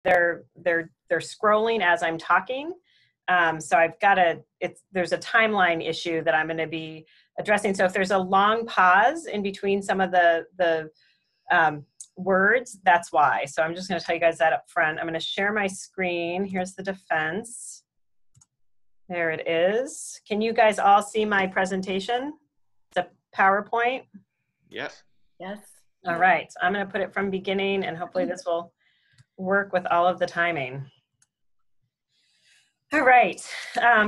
they're scrolling as I'm talking. So there's a timeline issue that I'm going to be addressing. So if there's a long pause in between some of the words, that's why. So I'm just going to tell you guys that up front. I'm going to share my screen. Here's the defense. There it is. Can you guys all see my presentation? It's a PowerPoint? Yes. Yes. All right. So I'm going to put it from beginning, and hopefully this will work with all of the timing. All right.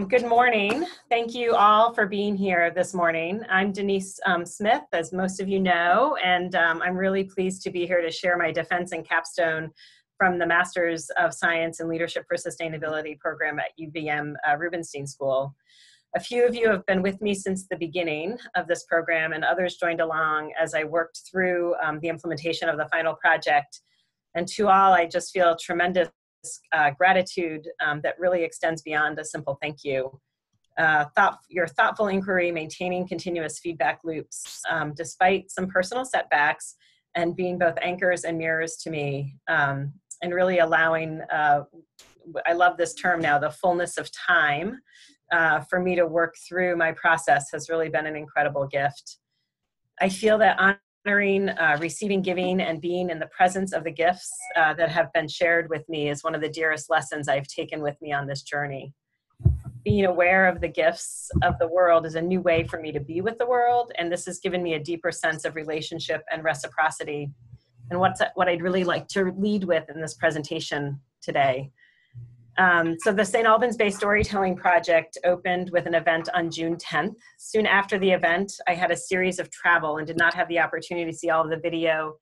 Good morning. Thank you all for being here this morning. I'm Denise Smith, as most of you know, and I'm really pleased to be here to share my defense and capstone from the Masters of Science in Leadership for Sustainability program at UVM Rubenstein School. A few of you have been with me since the beginning of this program, and others joined along as I worked through the implementation of the final project. And to all, I just feel tremendous gratitude that really extends beyond a simple thank you. Your thoughtful inquiry, maintaining continuous feedback loops, despite some personal setbacks, and being both anchors and mirrors to me, and really allowing, I love this term now, the fullness of time for me to work through my process has really been an incredible gift. I feel that honoring, receiving, giving, and being in the presence of the gifts that have been shared with me is one of the dearest lessons I've taken with me on this journey. Being aware of the gifts of the world is a new way for me to be with the world, and this has given me a deeper sense of relationship and reciprocity, and what I'd really like to lead with in this presentation today. So the St. Albans Bay Storytelling Project opened with an event on June 10th. Soon after the event, I had a series of travel and did not have the opportunity to see all of the video,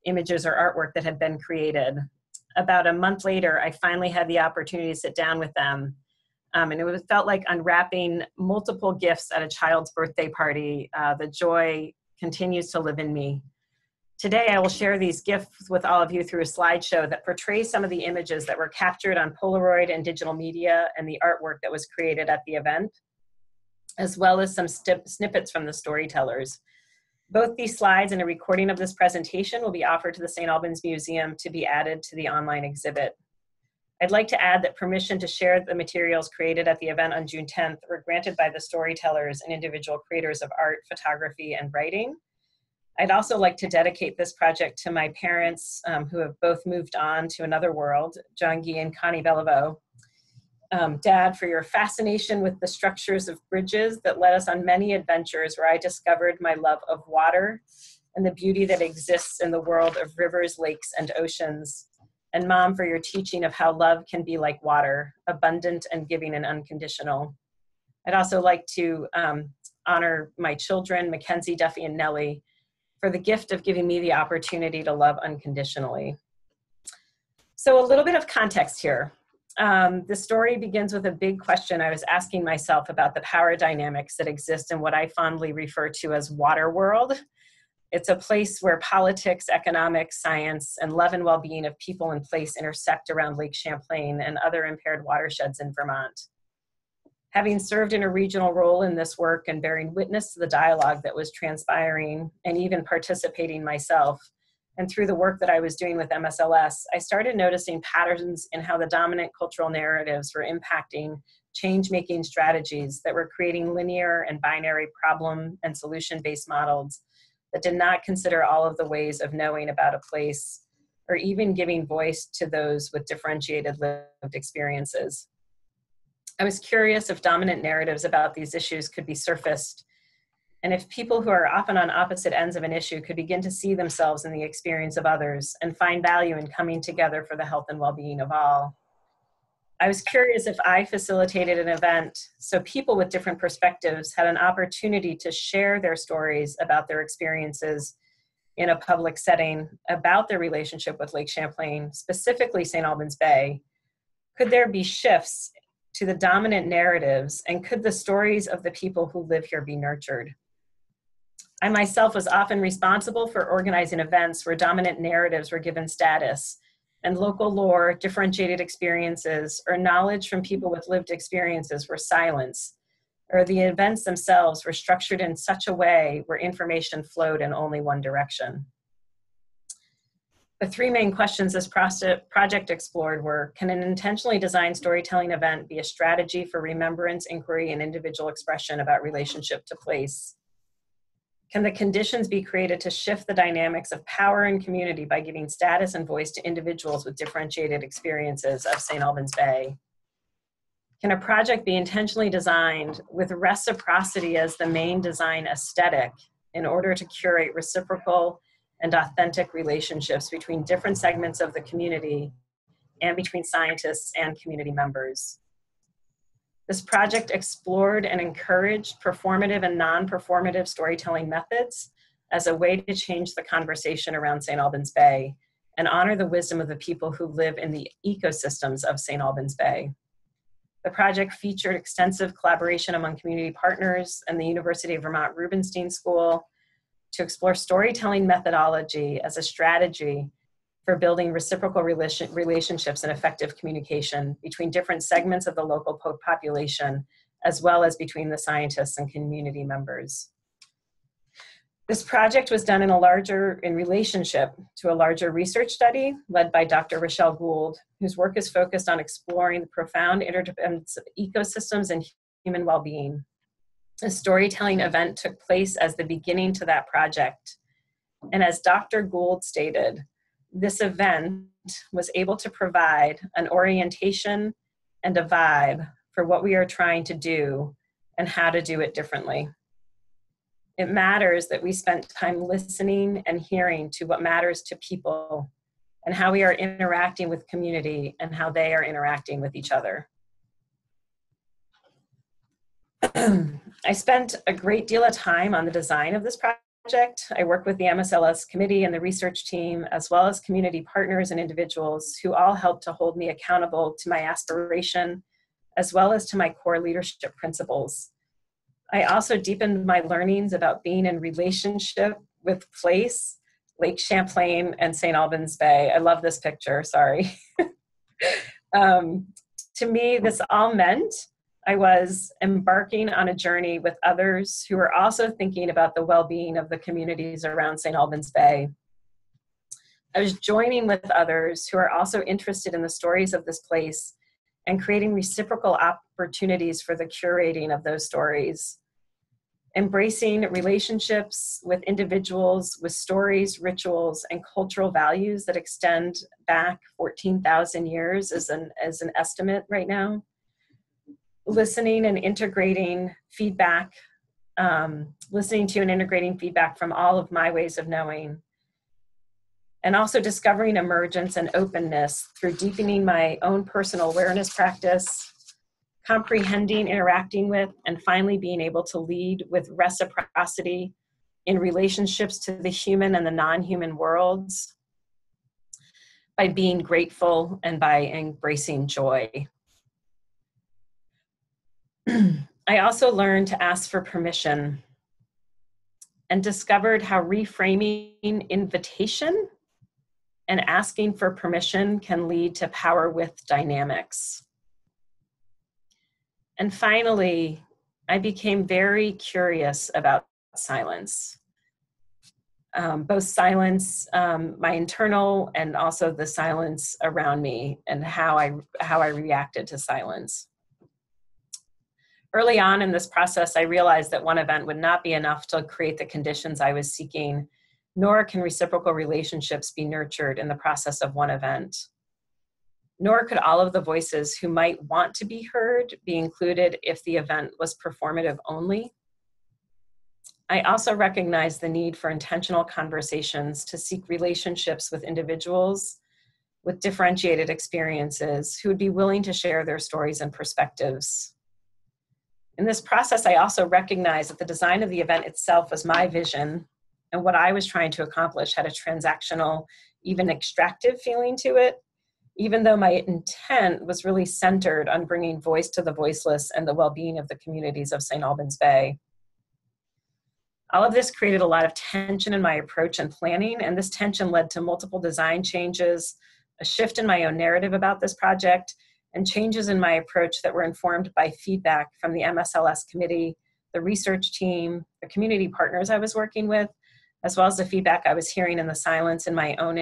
images, or artwork that had been created. About a month later, I finally had the opportunity to sit down with them. And it felt like unwrapping multiple gifts at a child's birthday party. The joy continues to live in me. Today, I will share these gifts with all of you through a slideshow that portrays some of the images that were captured on Polaroid and digital media and the artwork that was created at the event, as well as some snippets from the storytellers. Both these slides and a recording of this presentation will be offered to the St. Albans Museum to be added to the online exhibit. I'd like to add that permission to share the materials created at the event on June 10th were granted by the storytellers and individual creators of art, photography, and writing. I'd also like to dedicate this project to my parents who have both moved on to another world, John Gee and Connie Beliveau. Dad, for your fascination with the structures of bridges that led us on many adventures where I discovered my love of water and the beauty that exists in the world of rivers, lakes, and oceans. And Mom, for your teaching of how love can be like water, abundant and giving and unconditional. I'd also like to honor my children, Mackenzie, Duffy, and Nellie, for the gift of giving me the opportunity to love unconditionally. So a little bit of context here. The story begins with a big question I was asking myself about the power dynamics that exist in what I fondly refer to as water world. It's a place where politics, economics, science, and love and well-being of people and place intersect around Lake Champlain and other impaired watersheds in Vermont. Having served in a regional role in this work and bearing witness to the dialogue that was transpiring and even participating myself, and through the work that I was doing with MLS, I started noticing patterns in how the dominant cultural narratives were impacting change-making strategies that were creating linear and binary problem and solution-based models that did not consider all of the ways of knowing about a place or even giving voice to those with differentiated lived experiences. I was curious if dominant narratives about these issues could be surfaced, and if people who are often on opposite ends of an issue could begin to see themselves in the experience of others and find value in coming together for the health and well-being of all. I was curious if I facilitated an event so people with different perspectives had an opportunity to share their stories about their experiences in a public setting about their relationship with Lake Champlain, specifically St. Albans Bay. Could there be shifts to the dominant narratives, and could the stories of the people who live here be nurtured? I myself was often responsible for organizing events where dominant narratives were given status, and local lore, differentiated experiences, or knowledge from people with lived experiences were silenced, or the events themselves were structured in such a way where information flowed in only one direction. The three main questions this project explored were: can an intentionally designed storytelling event be a strategy for remembrance, inquiry, and individual expression about relationship to place? Can the conditions be created to shift the dynamics of power and community by giving status and voice to individuals with differentiated experiences of St. Albans Bay? Can a project be intentionally designed with reciprocity as the main design aesthetic in order to curate reciprocal and authentic relationships between different segments of the community and between scientists and community members? This project explored and encouraged performative and non-performative storytelling methods as a way to change the conversation around St. Albans Bay and honor the wisdom of the people who live in the ecosystems of St. Albans Bay. The project featured extensive collaboration among community partners and the University of Vermont Rubenstein School to explore storytelling methodology as a strategy for building reciprocal relationships and effective communication between different segments of the local population, as well as between the scientists and community members. This project was done in relationship to a larger research study led by Dr. Rochelle Gould, whose work is focused on exploring the profound interdependence of ecosystems and human well-being. A storytelling event took place as the beginning to that project. And as Dr. Gould stated, this event was able to provide an orientation and a vibe for what we are trying to do and how to do it differently. It matters that we spent time listening and hearing to what matters to people and how we are interacting with community and how they are interacting with each other. I spent a great deal of time on the design of this project. I work with the MLS committee and the research team, as well as community partners and individuals who all helped to hold me accountable to my aspiration, as well as to my core leadership principles. I also deepened my learnings about being in relationship with place, Lake Champlain, and St. Albans Bay. I love this picture, sorry. To me, this all meant I was embarking on a journey with others who were also thinking about the well-being of the communities around St. Albans Bay. I was joining with others who are also interested in the stories of this place and creating reciprocal opportunities for the curating of those stories. Embracing relationships with individuals with stories, rituals, and cultural values that extend back 14,000 years is an estimate right now. Listening and integrating feedback, listening to and integrating feedback from all of my ways of knowing, and also discovering emergence and openness through deepening my own personal awareness practice, comprehending, interacting with, and finally being able to lead with reciprocity in relationships to the human and the non-human worlds, by being grateful and by embracing joy. I also learned to ask for permission and discovered how reframing invitation and asking for permission can lead to power with dynamics. And finally, I became very curious about silence. Both silence, my internal, and also the silence around me, and how I reacted to silence. Early on in this process, I realized that one event would not be enough to create the conditions I was seeking, nor can reciprocal relationships be nurtured in the process of one event. Nor could all of the voices who might want to be heard be included if the event was performative only. I also recognize the need for intentional conversations to seek relationships with individuals with differentiated experiences who would be willing to share their stories and perspectives. In this process, I also recognized that the design of the event itself was my vision, and what I was trying to accomplish had a transactional, even extractive feeling to it, even though my intent was really centered on bringing voice to the voiceless and the well-being of the communities of St. Albans Bay. All of this created a lot of tension in my approach and planning, and this tension led to multiple design changes, a shift in my own narrative about this project, and changes in my approach that were informed by feedback from the MSLS committee, the research team, the community partners I was working with, as well as the feedback I was hearing in the silence in my own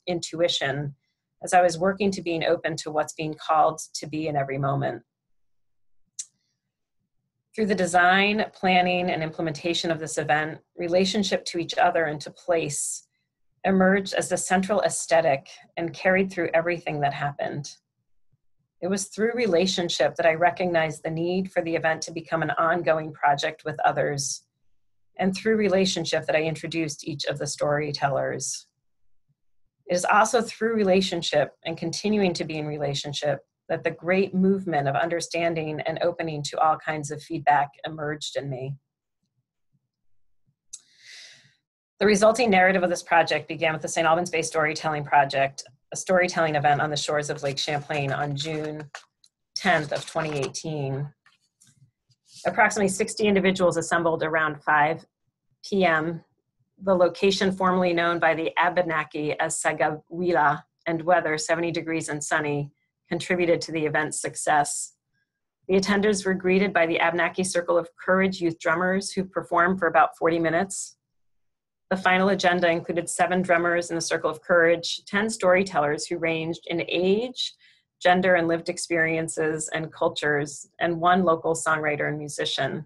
intuition as I was working to being open to what's being called to be in every moment. Through the design, planning, and implementation of this event, relationship to each other and to place emerged as the central aesthetic and carried through everything that happened. It was through relationship that I recognized the need for the event to become an ongoing project with others, and through relationship that I introduced each of the storytellers. It is also through relationship and continuing to be in relationship that the great movement of understanding and opening to all kinds of feedback emerged in me. The resulting narrative of this project began with the St. Albans Bay Storytelling Project, a storytelling event on the shores of Lake Champlain on June 10th of 2018. Approximately 60 individuals assembled around 5 p.m. The location formerly known by the Abenaki as Sagawila and weather 70 degrees and sunny contributed to the event's success. The attenders were greeted by the Abenaki Circle of Courage youth drummers who performed for about 40 minutes. The final agenda included 7 drummers in the Circle of Courage, 10 storytellers who ranged in age, gender, and lived experiences and cultures, and 1 local songwriter and musician.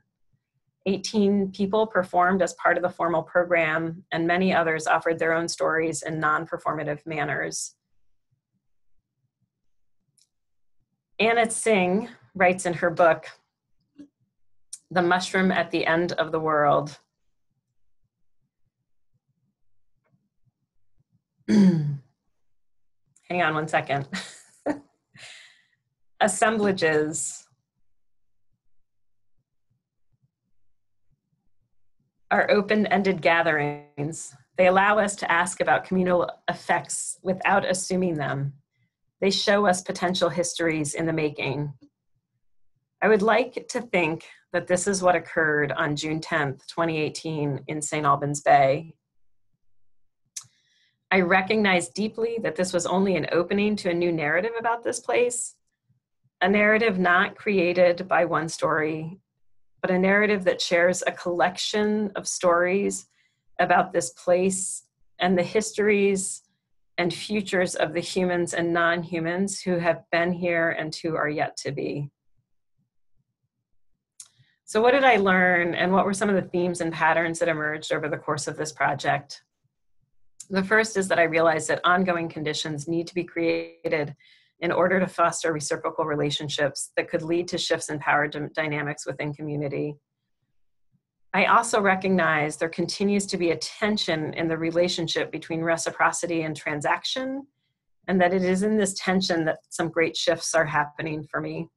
18 people performed as part of the formal program, and many others offered their own stories in non-performative manners. Anna Tsing writes in her book, The Mushroom at the End of the World, hang on one second. Assemblages are open-ended gatherings. They allow us to ask about communal effects without assuming them. They show us potential histories in the making. I would like to think that this is what occurred on June 10th, 2018 in St. Albans Bay. I recognize deeply that this was only an opening to a new narrative about this place, a narrative not created by one story, but a narrative that shares a collection of stories about this place and the histories and futures of the humans and non-humans who have been here and who are yet to be. So what did I learn, and what were some of the themes and patterns that emerged over the course of this project? The first is that I realized that ongoing conditions need to be created in order to foster reciprocal relationships that could lead to shifts in power dynamics within community. I also recognize there continues to be a tension in the relationship between reciprocity and transaction, and that it is in this tension that some great shifts are happening for me.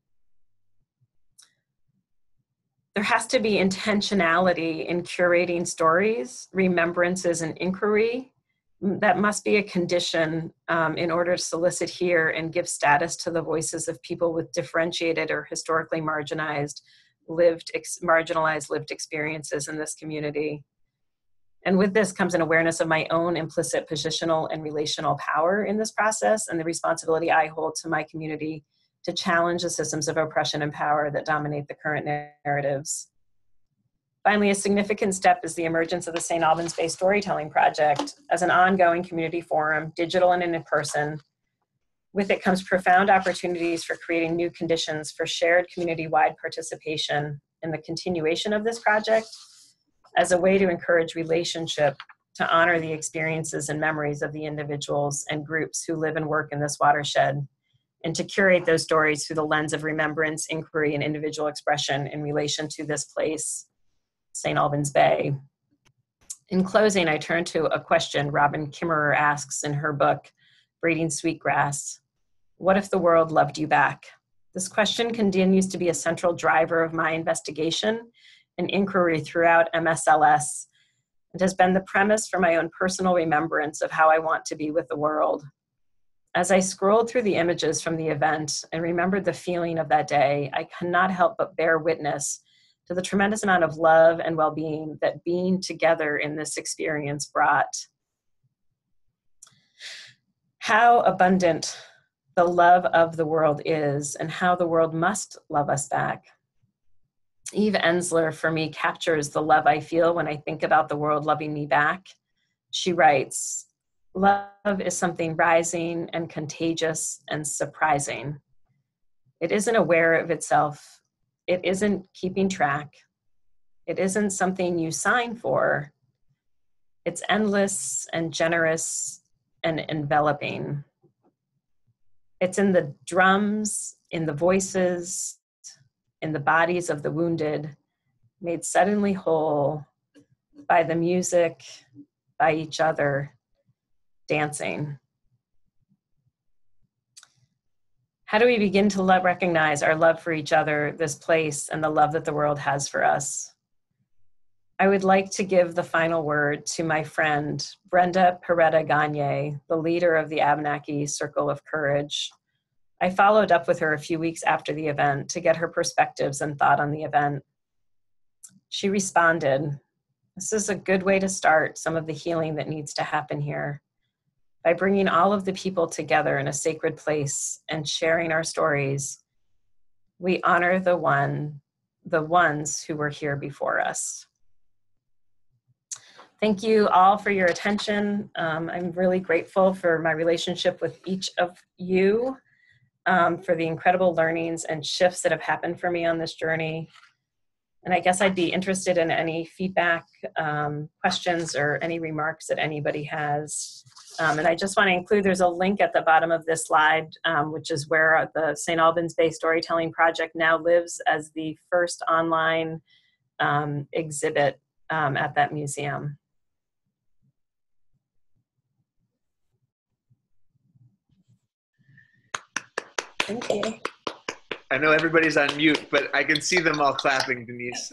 There has to be intentionality in curating stories, remembrances, and inquiry. That must be a condition in order to solicit, hear, and give status to the voices of people with differentiated or historically marginalized lived experiences in this community. And with this comes an awareness of my own implicit positional and relational power in this process, and the responsibility I hold to my community to challenge the systems of oppression and power that dominate the current narratives. Finally, a significant step is the emergence of the St. Albans Bay Storytelling Project as an ongoing community forum, digital and in person. With it comes profound opportunities for creating new conditions for shared community-wide participation in the continuation of this project as a way to encourage relationship, to honor the experiences and memories of the individuals and groups who live and work in this watershed, and to curate those stories through the lens of remembrance, inquiry, and individual expression in relation to this place, St. Albans Bay. In closing, I turn to a question Robin Kimmerer asks in her book, Braiding Sweetgrass. What if the world loved you back? This question continues to be a central driver of my investigation and inquiry throughout MSLS. It has been the premise for my own personal remembrance of how I want to be with the world. As I scrolled through the images from the event and remembered the feeling of that day, I cannot help but bear witness to the tremendous amount of love and well-being that being together in this experience brought. How abundant the love of the world is, and how the world must love us back. Eve Ensler, for me, captures the love I feel when I think about the world loving me back She writes, "Love is something rising and contagious and surprising. It isn't aware of itself. It isn't keeping track. It isn't something you sign for. It's endless and generous and enveloping. It's in the drums, in the voices, in the bodies of the wounded, made suddenly whole by the music, by each other, dancing." How do we begin to recognize our love for each other, this place, and the love that the world has for us? I would like to give the final word to my friend, Brenda Peretta Gagne, the leader of the Abenaki Circle of Courage. I followed up with her a few weeks after the event to get her perspectives and thought on the event. She responded, "This is a good way to start some of the healing that needs to happen here. By bringing all of the people together in a sacred place and sharing our stories, we honor the ones who were here before us." Thank you all for your attention. I'm really grateful for my relationship with each of you, for the incredible learnings and shifts that have happened for me on this journey. And I guess I'd be interested in any feedback, questions, or any remarks that anybody has. And I just want to include, there's a link at the bottom of this slide, which is where the St. Albans Bay Storytelling Project now lives as the first online exhibit at that museum. Thank you. I know everybody's on mute, but I can see them all clapping, Denise.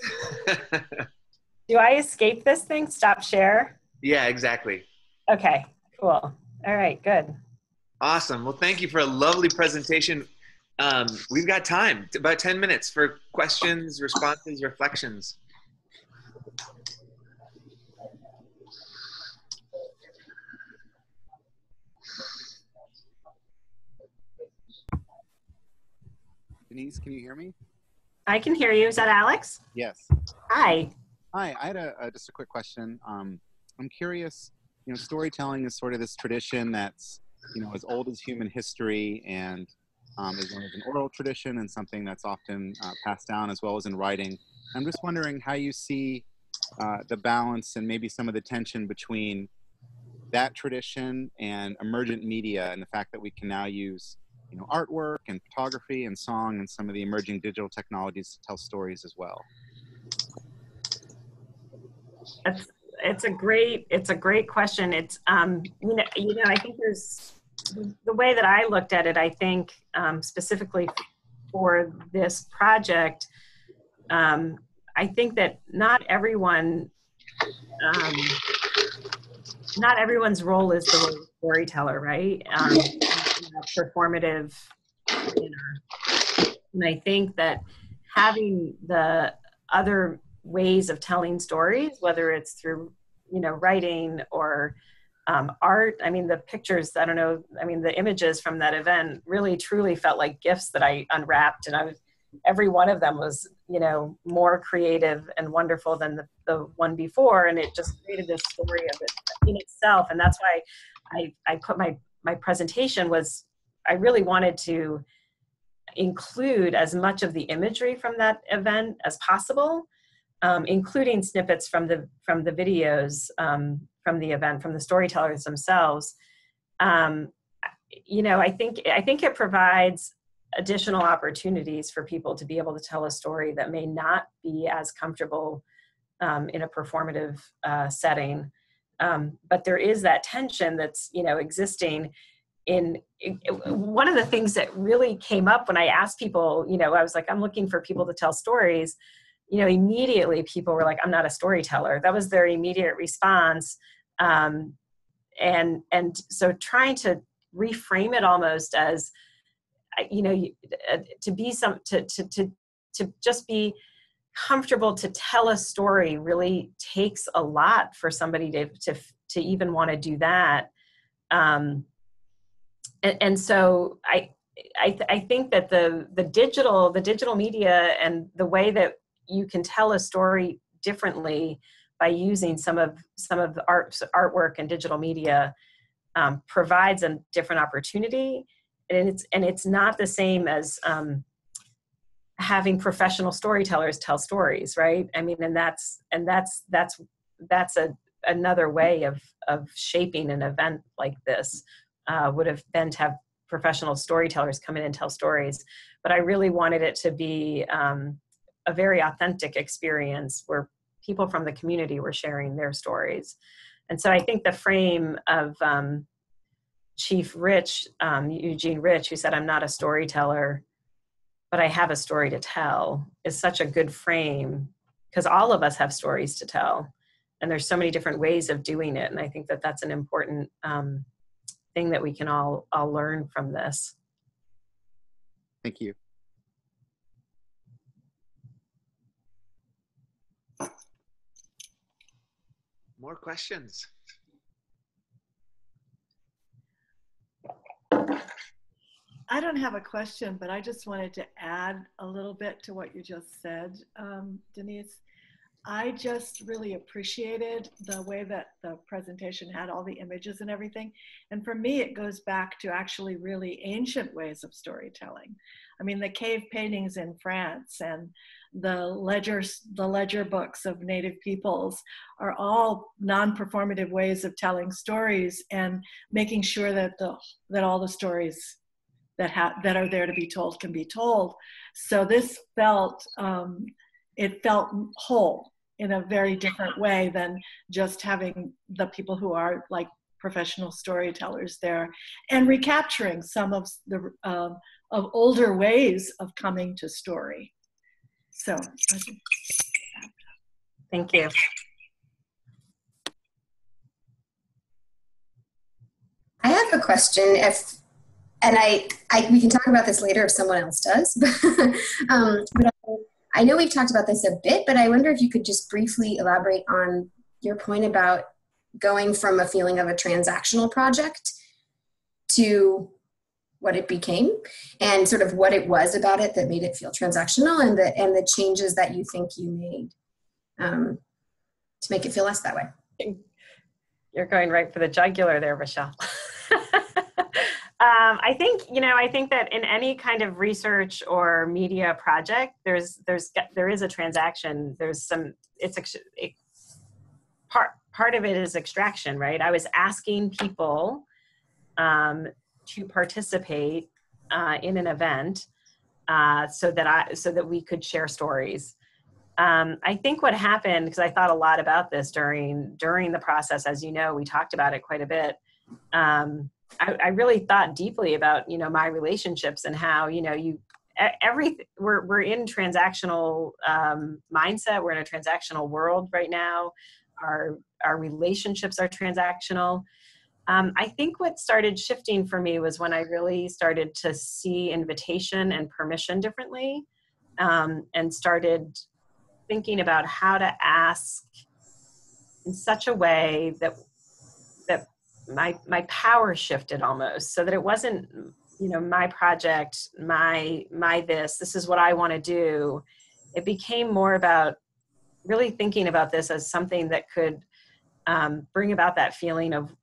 Do I escape this thing? Stop share? Yeah, exactly. Okay, cool. All right, good. Awesome. Well, thank you for a lovely presentation. We've got time, about 10 minutes for questions, responses, reflections. Denise, can you hear me? I can hear you. Is that Alex? Yes. Hi. Hi, I had just a quick question. I'm curious, storytelling is sort of this tradition that's, as old as human history and is one of an oral tradition and something that's often passed down as well as in writing. I'm just wondering how you see the balance and maybe some of the tension between that tradition and emergent media and the fact that we can now use artwork and photography and song and some of the emerging digital technologies to tell stories as well. It's a great question. It's I think there's the way that I looked at it. I think specifically for this project, I think that not everyone's role is the role of storyteller, right? Performative manner. And I think that having the other ways of telling stories, whether it's through, writing or art, the pictures, the images from that event really truly felt like gifts that I unwrapped, and every one of them was, more creative and wonderful than the one before, and it just created this story of it in itself. And that's why I put my presentation was, I really wanted to include as much of the imagery from that event as possible, including snippets from the videos from the event, from the storytellers themselves. I think it provides additional opportunities for people to be able to tell a story that may not be as comfortable in a performative setting. But there is that tension that's, existing one of the things that really came up when I asked people, I was like, I'm looking for people to tell stories. Immediately people were like, I'm not a storyteller. That was their immediate response. And so trying to reframe it almost as, to just be comfortable to tell a story really takes a lot for somebody to even want to do that. And so I think that the digital media and the way that you can tell a story differently by using some of the artwork and digital media provides a different opportunity. And it's not the same as having professional storytellers tell stories, right? I mean, and that's another way of shaping an event like this, would have been to have professional storytellers come in and tell stories. But I really wanted it to be a very authentic experience where people from the community were sharing their stories. And so I think the frame of Chief Rich, Eugene Rich, who said, "I'm not a storyteller, but I have a story to tell," is such a good frame, because all of us have stories to tell. And there's so many different ways of doing it. And I think that that's an important thing that we can all learn from this. Thank you. More questions? I don't have a question, but I just wanted to add a little bit to what you just said, Denise. I just really appreciated the way that the presentation had all the images and everything. And for me, it goes back to actually really ancient ways of storytelling. I mean, the cave paintings in France and the ledger books of native peoples are all non-performative ways of telling stories and making sure that all the stories that are there to be told can be told. So this felt, it felt whole in a very different way than just having the people who are like professional storytellers there and recapturing some of the of older ways of coming to story. So thank you. I have a question, we can talk about this later if someone else does, but I know we've talked about this a bit, but I wonder if you could just briefly elaborate on your point about going from a feeling of a transactional project to what it became, and sort of what it was about it that made it feel transactional, and the changes that you think you made to make it feel less that way. You're going right for the jugular there, Michelle. I think that in any kind of research or media project, there is a transaction. Part of it is extraction, right? I was asking people to participate in an event so that we could share stories. I think what happened, because I thought a lot about this during the process, as you know, we talked about it quite a bit. I really thought deeply about, my relationships and how, we're in transactional mindset. We're in a transactional world right now. Our relationships are transactional. I think what started shifting for me was when I really started to see invitation and permission differently, and started thinking about how to ask in such a way that my power shifted almost, so that it wasn't, my project, this is what I want to do. It became more about really thinking about this as something that could bring about that feeling of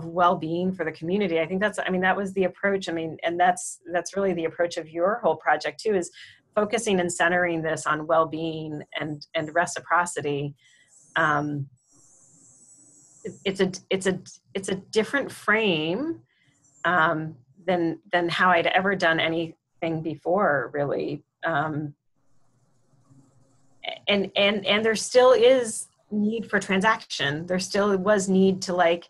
well-being for the community. I think that was the approach. And that's really the approach of your whole project too, is focusing and centering this on well-being and reciprocity. It's a different frame than how I'd ever done anything before, really. And there still is need for transaction. There still was need to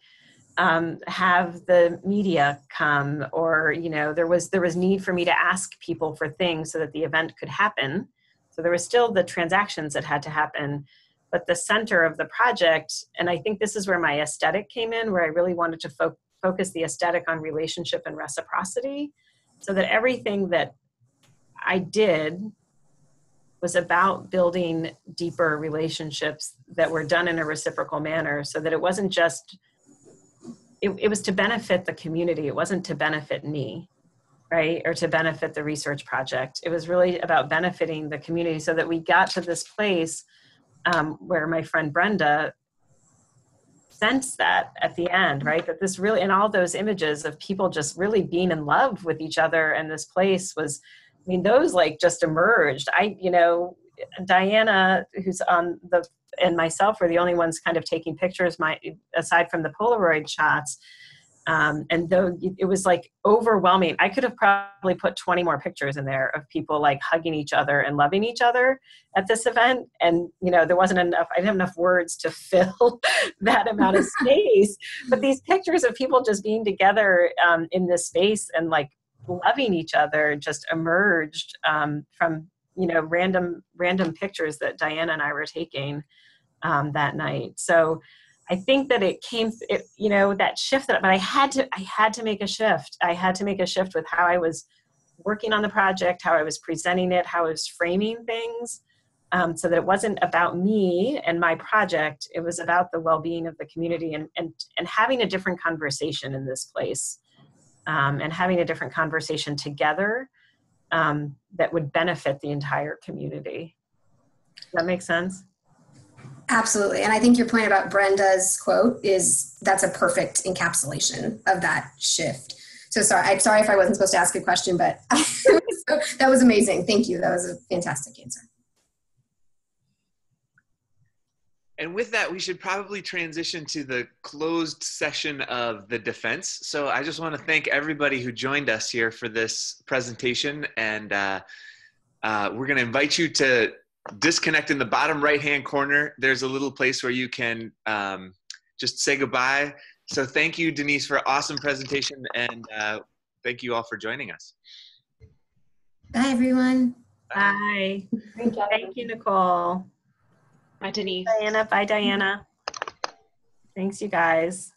have the media come, or there was need for me to ask people for things so that the event could happen. So there was still the transactions that had to happen. But the center of the project, and I think this is where my aesthetic came in, where I really wanted to focus the aesthetic on relationship and reciprocity, so that everything that I did was about building deeper relationships that were done in a reciprocal manner, so that it wasn't just, it was to benefit the community. It wasn't to benefit me, right? Or to benefit the research project. It was really about benefiting the community, so that we got to this place where my friend Brenda sensed that at the end, right? That this really, and all those images of people just really being in love with each other, and this place was, I mean, those like just emerged. Diana, who's on the, and myself were the only ones kind of taking pictures, aside from the Polaroid shots. And though it was like overwhelming, I could have probably put 20 more pictures in there of people like hugging each other and loving each other at this event. And, there wasn't enough, I didn't have enough words to fill that amount of space. But these pictures of people just being together in this space and like loving each other just emerged from, random pictures that Diana and I were taking that night. So I think that that shift but I had to make a shift. I had to make a shift with how I was working on the project, how I was presenting it, how I was framing things, so that it wasn't about me and my project. It was about the well-being of the community and having a different conversation in this place, and having a different conversation together that would benefit the entire community. Does that make sense? Absolutely. And I think your point about Brenda's quote that's a perfect encapsulation of that shift. So I'm sorry if I wasn't supposed to ask a question, but that was amazing. Thank you. That was a fantastic answer. And with that, we should probably transition to the closed session of the defense. So I just want to thank everybody who joined us here for this presentation. And we're going to invite you to disconnect in the bottom right-hand corner. There's a little place where you can just say goodbye. So thank you, Denise, for an awesome presentation. And thank you all for joining us. Bye, everyone. Bye. Thank you, Nicole. Bye, Denise. Diana. Bye, Diana. Thanks, you guys.